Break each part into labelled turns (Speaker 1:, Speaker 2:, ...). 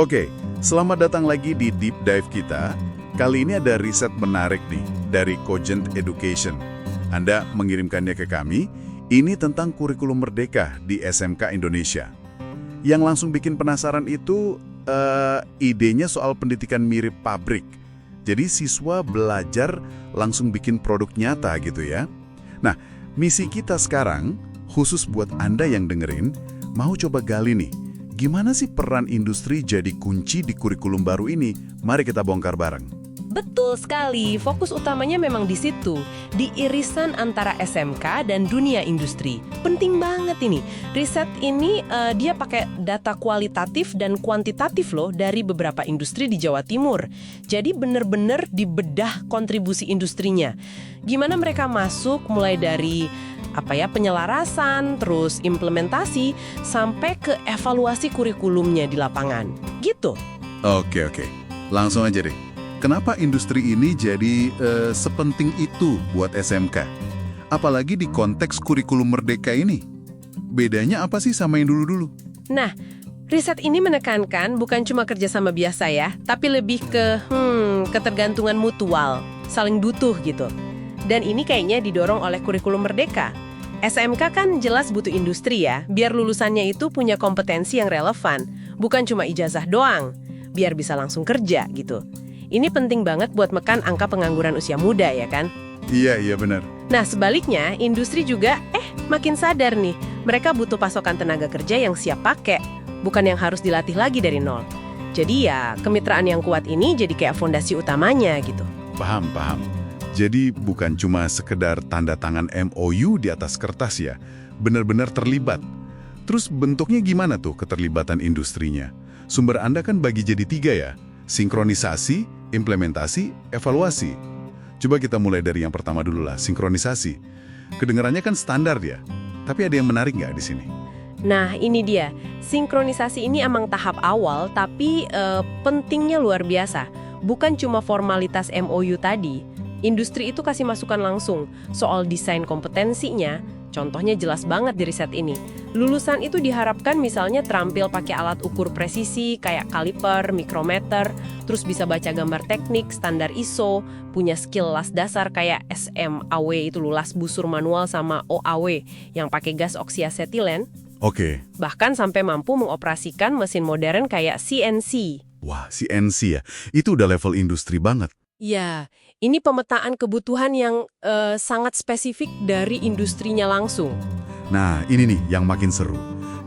Speaker 1: Oke, selamat datang lagi di Deep Dive kita. Kali ini ada riset menarik nih dari Cogent Education. Anda mengirimkannya ke kami, ini tentang kurikulum merdeka di SMK Indonesia. Yang langsung bikin penasaran itu idenya soal pendidikan mirip pabrik. Jadi siswa belajar langsung bikin produk nyata gitu ya. Nah, misi kita sekarang, khusus buat Anda yang dengerin, mau coba gali nih. Gimana sih peran industri jadi kunci di kurikulum baru ini? Mari kita bongkar bareng.
Speaker 2: Betul sekali, fokus utamanya memang di situ, di irisan antara SMK dan dunia industri. Penting banget ini. Riset ini dia pakai data kualitatif dan kuantitatif loh dari beberapa industri di Jawa Timur. Jadi benar-benar dibedah kontribusi industrinya. Gimana mereka masuk mulai dari penyelarasan, terus implementasi, sampai ke evaluasi kurikulumnya di lapangan. Gitu.
Speaker 1: Oke. Langsung aja deh. Kenapa industri ini jadi sepenting itu buat SMK? Apalagi di konteks kurikulum merdeka ini. Bedanya apa sih sama yang dulu-dulu?
Speaker 2: Nah, riset ini menekankan bukan cuma kerjasama biasa ya, tapi lebih ke ketergantungan mutual, saling butuh gitu. Dan ini kayaknya didorong oleh kurikulum merdeka. SMK kan jelas butuh industri ya, biar lulusannya itu punya kompetensi yang relevan, bukan cuma ijazah doang, biar bisa langsung kerja gitu. Ini penting banget buat mekan angka pengangguran usia muda ya kan?
Speaker 1: Iya benar.
Speaker 2: Nah sebaliknya, industri juga makin sadar nih, mereka butuh pasokan tenaga kerja yang siap pakai, bukan yang harus dilatih lagi dari nol. Jadi ya, kemitraan yang kuat ini jadi kayak fondasi utamanya gitu.
Speaker 1: Paham. Jadi bukan cuma sekedar tanda tangan MOU di atas kertas ya, benar-benar terlibat. Terus bentuknya gimana tuh keterlibatan industrinya? Sumber Anda kan bagi jadi 3 ya, sinkronisasi, implementasi, evaluasi. Coba kita mulai dari yang pertama dulu lah, sinkronisasi. Kedengarannya kan standar ya, tapi ada yang menarik nggak di sini?
Speaker 2: Nah ini dia, sinkronisasi ini emang tahap awal, tapi pentingnya luar biasa. Bukan cuma formalitas MOU tadi. Industri itu kasih masukan langsung soal desain kompetensinya. Contohnya jelas banget di riset ini. Lulusan itu diharapkan misalnya terampil pakai alat ukur presisi kayak kaliper, mikrometer, terus bisa baca gambar teknik, standar ISO, punya skill las dasar kayak SMAW itu las busur manual sama OAW yang pakai gas oksiasetilen.
Speaker 1: Oke.
Speaker 2: Bahkan sampai mampu mengoperasikan mesin modern kayak CNC.
Speaker 1: Wah, CNC ya, itu udah level industri banget.
Speaker 2: Ya, ini pemetaan kebutuhan yang sangat spesifik dari industrinya langsung.
Speaker 1: Nah, ini nih yang makin seru.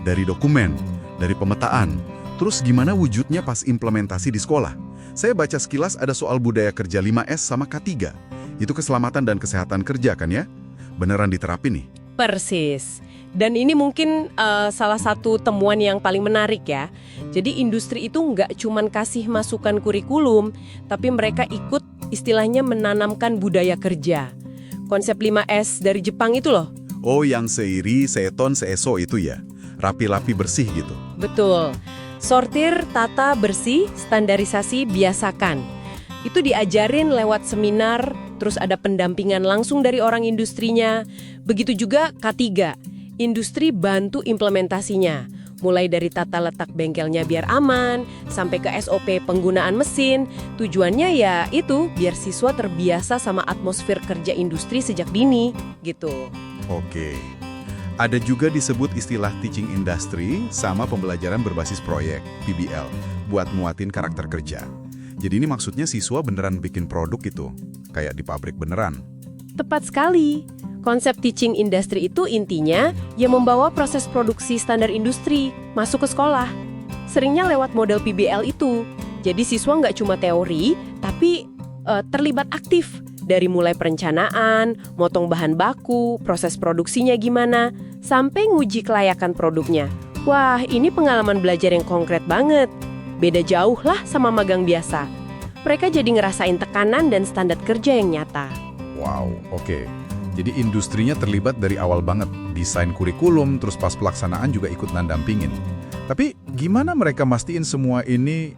Speaker 1: Dari dokumen, dari pemetaan, terus gimana wujudnya pas implementasi di sekolah. Saya baca sekilas ada soal budaya kerja 5S sama K3. Itu keselamatan dan kesehatan kerja kan ya? Beneran diterapin nih?
Speaker 2: Persis. Dan ini mungkin salah satu temuan yang paling menarik ya. Jadi industri itu nggak cuman kasih masukan kurikulum, tapi mereka ikut istilahnya menanamkan budaya kerja. Konsep 5S dari Jepang itu loh.
Speaker 1: Oh, yang seiri, seton, seeso itu ya? Rapi-rapi bersih gitu?
Speaker 2: Betul. Sortir, tata, bersih, standarisasi, biasakan. Itu diajarin lewat seminar, terus ada pendampingan langsung dari orang industrinya. Begitu juga K3. Industri bantu implementasinya, mulai dari tata letak bengkelnya biar aman, sampai ke SOP penggunaan mesin. Tujuannya ya itu, biar siswa terbiasa sama atmosfer kerja industri sejak dini, gitu.
Speaker 1: Oke. Ada juga disebut istilah teaching industry sama pembelajaran berbasis proyek, PBL, buat muatin karakter kerja. Jadi ini maksudnya siswa beneran bikin produk gitu, kayak di pabrik beneran.
Speaker 2: Tepat sekali. Konsep teaching industry itu intinya yang membawa proses produksi standar industri masuk ke sekolah. Seringnya lewat model PBL itu. Jadi siswa nggak cuma teori, tapi terlibat aktif. Dari mulai perencanaan, motong bahan baku, proses produksinya gimana, sampai nguji kelayakan produknya. Wah, ini pengalaman belajar yang konkret banget. Beda jauh lah sama magang biasa. Mereka jadi ngerasain tekanan dan standar kerja yang nyata.
Speaker 1: Wow, oke. Jadi industrinya terlibat dari awal banget, desain kurikulum, terus pas pelaksanaan juga ikut nandampingin. Tapi gimana mereka mastiin semua ini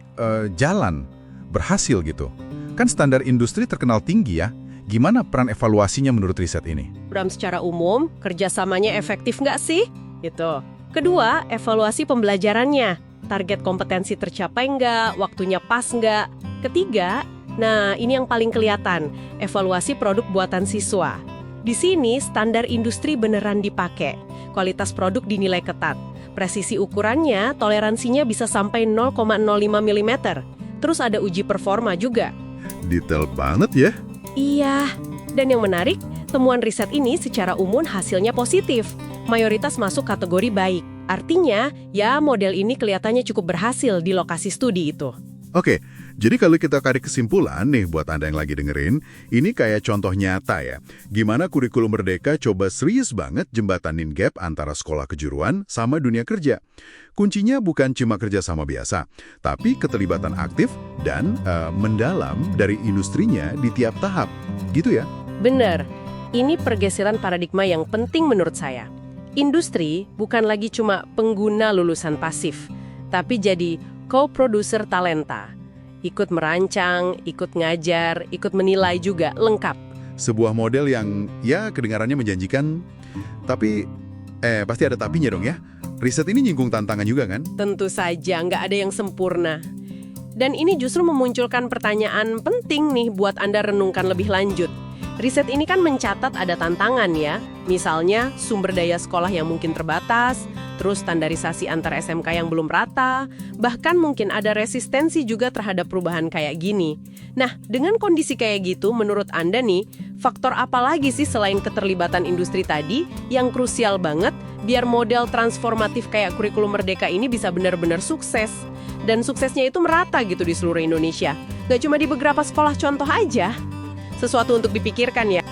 Speaker 1: jalan, berhasil gitu? Kan standar industri terkenal tinggi ya, gimana peran evaluasinya menurut riset ini?
Speaker 2: Bram, secara umum, kerjasamanya efektif nggak sih? Gitu. Kedua, evaluasi pembelajarannya. target kompetensi tercapai nggak, waktunya pas nggak. Ketiga, nah ini yang paling kelihatan, evaluasi produk buatan siswa. Di sini standar industri beneran dipakai, kualitas produk dinilai ketat. Presisi ukurannya, toleransinya bisa sampai 0,05 mm. Terus ada uji performa juga.
Speaker 1: Detail banget ya.
Speaker 2: Iya, dan yang menarik, temuan riset ini secara umum hasilnya positif. Mayoritas masuk kategori baik. Artinya, ya model ini kelihatannya cukup berhasil di lokasi studi itu.
Speaker 1: Oke, jadi kalau kita tarik kesimpulan nih buat Anda yang lagi dengerin, ini kayak contoh nyata ya. Gimana kurikulum Merdeka coba serius banget jembatanin gap antara sekolah kejuruan sama dunia kerja. Kuncinya bukan cuma kerja sama biasa, tapi keterlibatan aktif dan mendalam dari industrinya di tiap tahap. Gitu ya?
Speaker 2: Bener, ini pergeseran paradigma yang penting menurut saya. Industri bukan lagi cuma pengguna lulusan pasif, tapi jadi co-producer talenta. Ikut merancang, ikut ngajar, ikut menilai juga, lengkap.
Speaker 1: Sebuah model yang ya kedengarannya menjanjikan, tapi pasti ada tapinya dong ya. Riset ini nyinggung tantangan juga kan?
Speaker 2: Tentu saja, nggak ada yang sempurna. Dan ini justru memunculkan pertanyaan penting nih buat Anda renungkan lebih lanjut. Riset ini kan mencatat ada tantangan ya, misalnya sumber daya sekolah yang mungkin terbatas, terus standarisasi antar SMK yang belum rata, bahkan mungkin ada resistensi juga terhadap perubahan kayak gini. Nah, dengan kondisi kayak gitu, menurut Anda nih, faktor apa lagi sih selain keterlibatan industri tadi yang krusial banget biar model transformatif kayak kurikulum Merdeka ini bisa benar-benar sukses? Dan suksesnya itu merata gitu di seluruh Indonesia. Gak cuma di beberapa sekolah contoh aja. Sesuatu untuk dipikirkan ya.